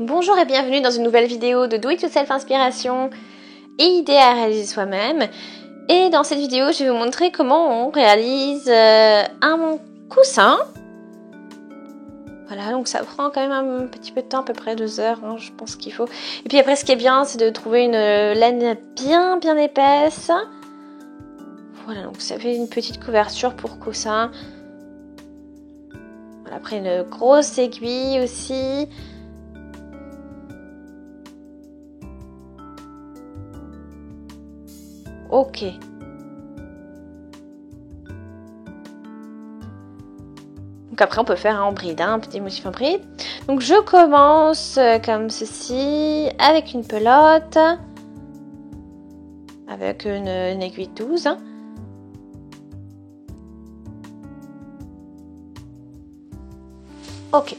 Bonjour et bienvenue dans une nouvelle vidéo de Do It Yourself Inspiration et idées à réaliser soi-même. Et dans cette vidéo, je vais vous montrer comment on réalise un coussin. Voilà, donc ça prend quand même un petit peu de temps, à peu près 2 heures, hein, je pense qu'il faut. Et puis après, ce qui est bien, c'est de trouver une laine bien épaisse. Voilà, donc ça fait une petite couverture pour coussin. Voilà, après une grosse aiguille aussi. Ok. Donc après on peut faire un bride, un petit motif en bride. Donc je commence comme ceci, avec une pelote, avec une aiguille 12. Hein. Ok.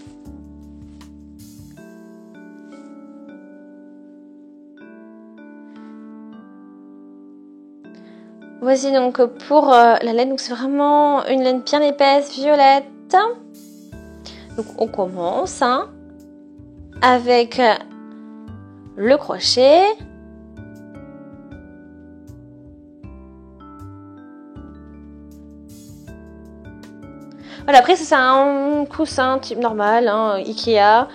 Voici donc pour la laine, donc c'est vraiment une laine bien épaisse, violette. Donc on commence avec le crochet. Voilà, après ça c'est un coussin type normal, Ikea.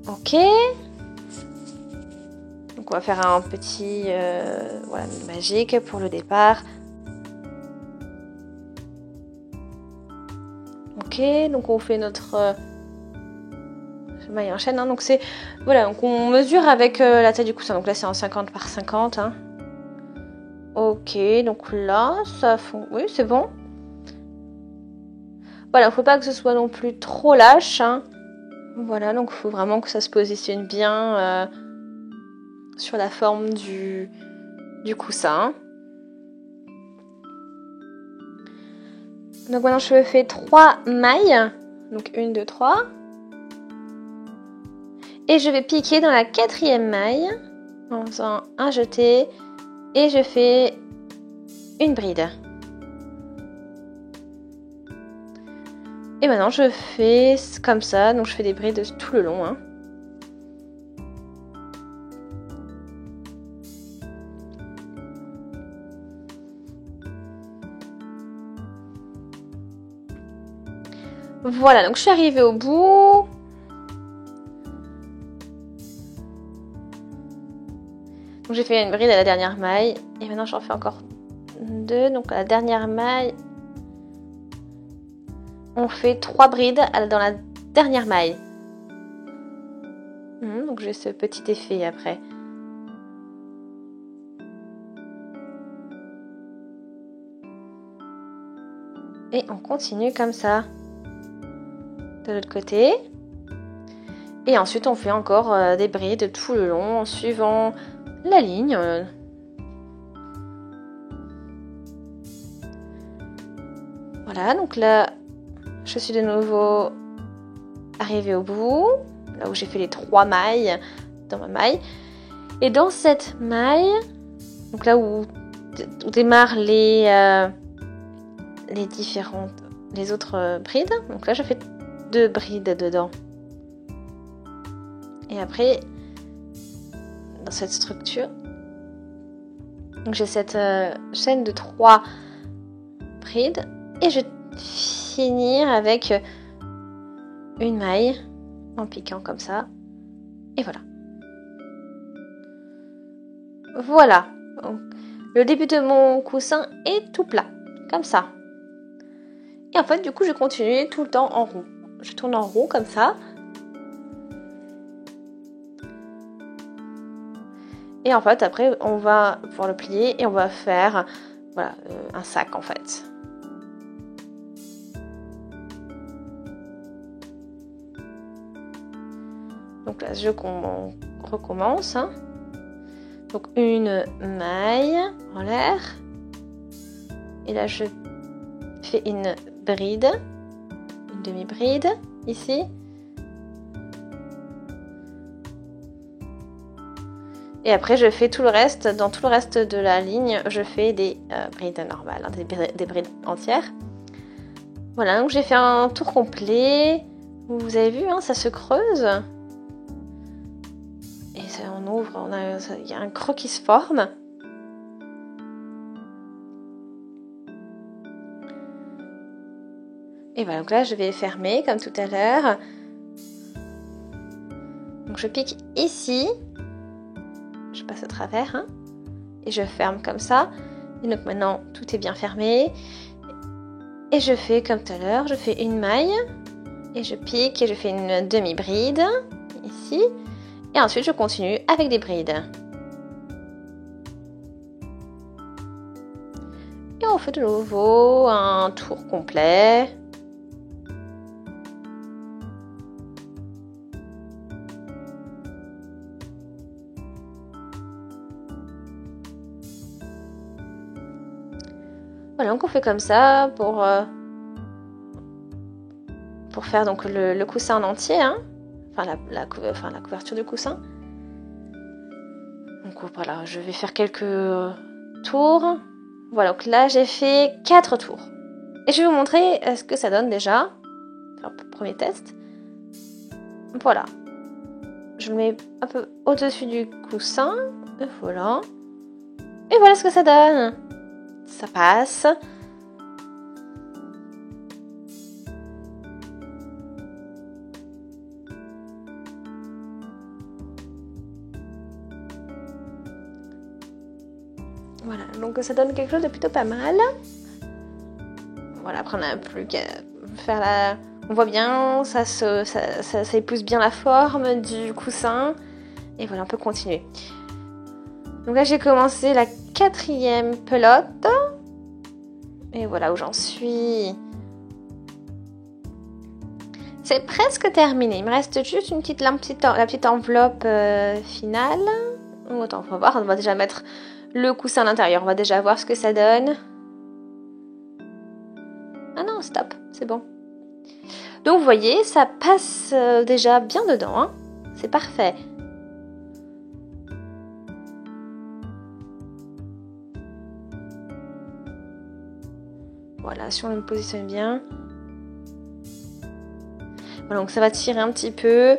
Ok. Donc on va faire un petit voilà, magique pour le départ. Ok, donc on fait notre maille en chaîne. Donc c'est voilà, donc on mesure avec la taille du coussin. Donc là c'est en 50 par 50. Ok, donc là ça fond. Oui, c'est bon. Voilà, faut pas que ce soit non plus trop lâche. Voilà, donc il faut vraiment que ça se positionne bien sur la forme du coussin. Donc maintenant je fais 3 mailles. Donc 1, 2, 3. Et je vais piquer dans la 4e maille en faisant un jeté. Et je fais une bride. Et maintenant je fais comme ça. Donc je fais des brides tout le long. Voilà, donc je suis arrivée au bout. Donc j'ai fait une bride à la dernière maille. Et maintenant j'en fais encore 2. Donc à la dernière maille, on fait 3 brides dans la dernière maille. Donc j'ai ce petit effet après. Et on continue comme ça. De l'autre côté. Et ensuite on fait encore des brides tout le long en suivant la ligne. Voilà, donc là je suis de nouveau arrivée au bout, là où j'ai fait les 3 mailles dans ma maille. Et dans cette maille, donc là où démarrent les autres brides, donc là je fais 2 brides dedans. Et après, dans cette structure, donc j'ai cette chaîne de 3 brides et je vais finir avec une maille en piquant comme ça. Et voilà. Voilà. Donc, le début de mon coussin est tout plat, comme ça. Et en fait, du coup, je continue tout le temps en rond. Je tourne en rond comme ça. Et en fait, après, on va pouvoir le plier et on va faire voilà, un sac en fait. Donc là, je recommence. Donc une maille en l'air. Et là, je fais une bride, une demi-bride ici. Et après, je fais tout le reste. Dans tout le reste de la ligne, je fais des brides normales, des brides entières. Voilà, donc j'ai fait un tour complet. Vous avez vu, hein, ça se creuse. Et ça, on ouvre, il y a un creux qui se forme. Et voilà, donc là je vais fermer comme tout à l'heure. Donc je pique ici. Je passe à travers, hein, et je ferme comme ça. Et donc maintenant tout est bien fermé. Et je fais comme tout à l'heure, je fais une maille. Et je pique et je fais une demi-bride ici. Et ensuite je continue avec des brides. Et on fait de nouveau un tour complet. Voilà, donc on fait comme ça pour faire donc le coussin en entier, hein. Enfin la couverture du coussin. Donc voilà, je vais faire quelques tours. Voilà, donc là j'ai fait 4 tours. Et je vais vous montrer ce que ça donne déjà. Alors, premier test. Voilà. Je le mets un peu au-dessus du coussin. Et voilà. Et voilà ce que ça donne. Ça passe. Voilà, donc ça donne quelque chose de plutôt pas mal. Voilà, après on n'a plus qu'à faire la... On voit bien, ça épouse bien la forme du coussin. Et voilà, on peut continuer. Donc là, j'ai commencé la 4e pelote. Et voilà où j'en suis. C'est presque terminé. Il me reste juste la petite enveloppe finale. Oh, attends, on va voir. On va déjà mettre le coussin à l'intérieur. On va déjà voir ce que ça donne. Ah non, stop. C'est bon. Donc vous voyez, ça passe déjà bien dedans. Hein. C'est parfait. Voilà, si on le positionne bien. Voilà, donc ça va tirer un petit peu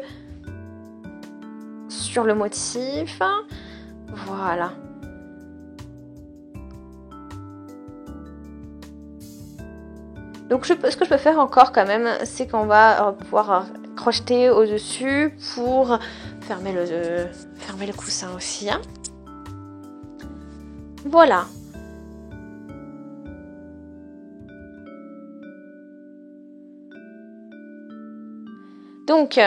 sur le motif. Voilà. Donc ce que je peux faire encore quand même, c'est qu'on va pouvoir crocheter au-dessus pour fermer le coussin aussi. Hein. Voilà. Donc,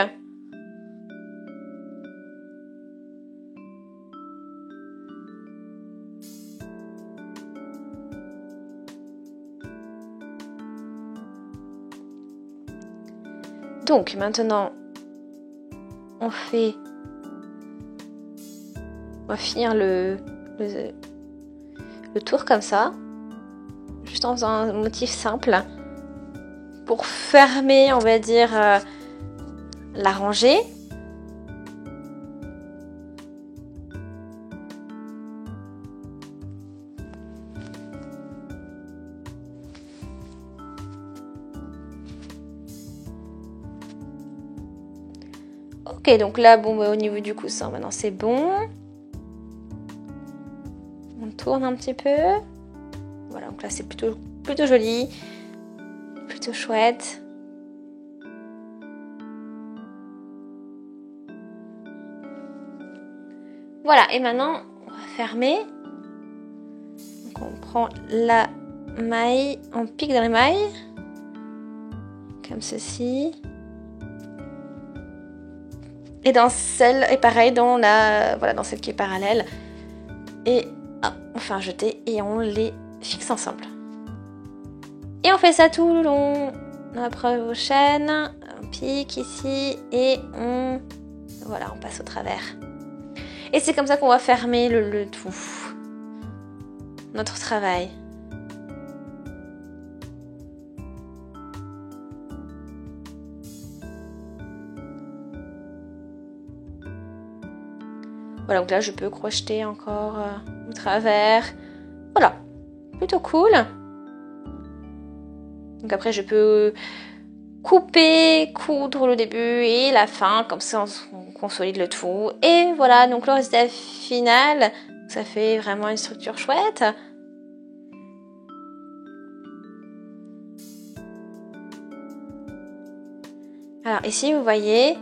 maintenant, on va finir le tour comme ça, juste en faisant un motif simple pour fermer, on va dire, la rangée. Ok, donc là, bon, au niveau du coussin, maintenant c'est bon. On tourne un petit peu. Voilà, donc là c'est plutôt joli, plutôt chouette. Voilà, et maintenant on va fermer. Donc on prend la maille, on pique dans les mailles, comme ceci. Et dans celle, et pareil, dans celle qui est parallèle. Et on fait un jeté et on les fixe ensemble. Et on fait ça tout le long dans la prochaine. On pique ici et on passe au travers. Et c'est comme ça qu'on va fermer le tout. Notre travail. Voilà, donc là je peux crocheter encore au travers. Voilà, plutôt cool. Donc après je peux couper, coudre le début et la fin, comme ça on consolide le tout. Et voilà, donc le résultat final, ça fait vraiment une structure chouette. Alors ici vous voyez,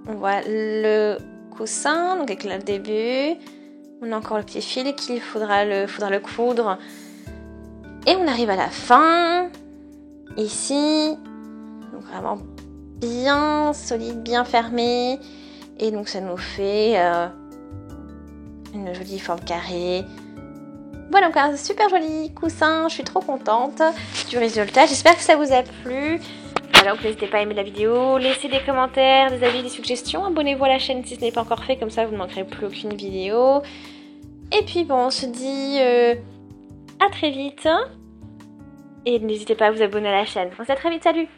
on voit le coussin, donc avec le début. On a encore le petit fil qu'il faudra le coudre. Et on arrive à la fin, ici, donc vraiment bien solide, bien fermé. Et donc ça nous fait une jolie forme carrée. Voilà, donc un super joli coussin, je suis trop contente du résultat. J'espère que ça vous a plu. Voilà, donc n'hésitez pas à aimer la vidéo, laissez des commentaires, des avis, des suggestions. Abonnez-vous à la chaîne si ce n'est pas encore fait, comme ça vous ne manquerez plus aucune vidéo. Et puis bon, on se dit à très vite. Et n'hésitez pas à vous abonner à la chaîne. On se dit à très vite, salut!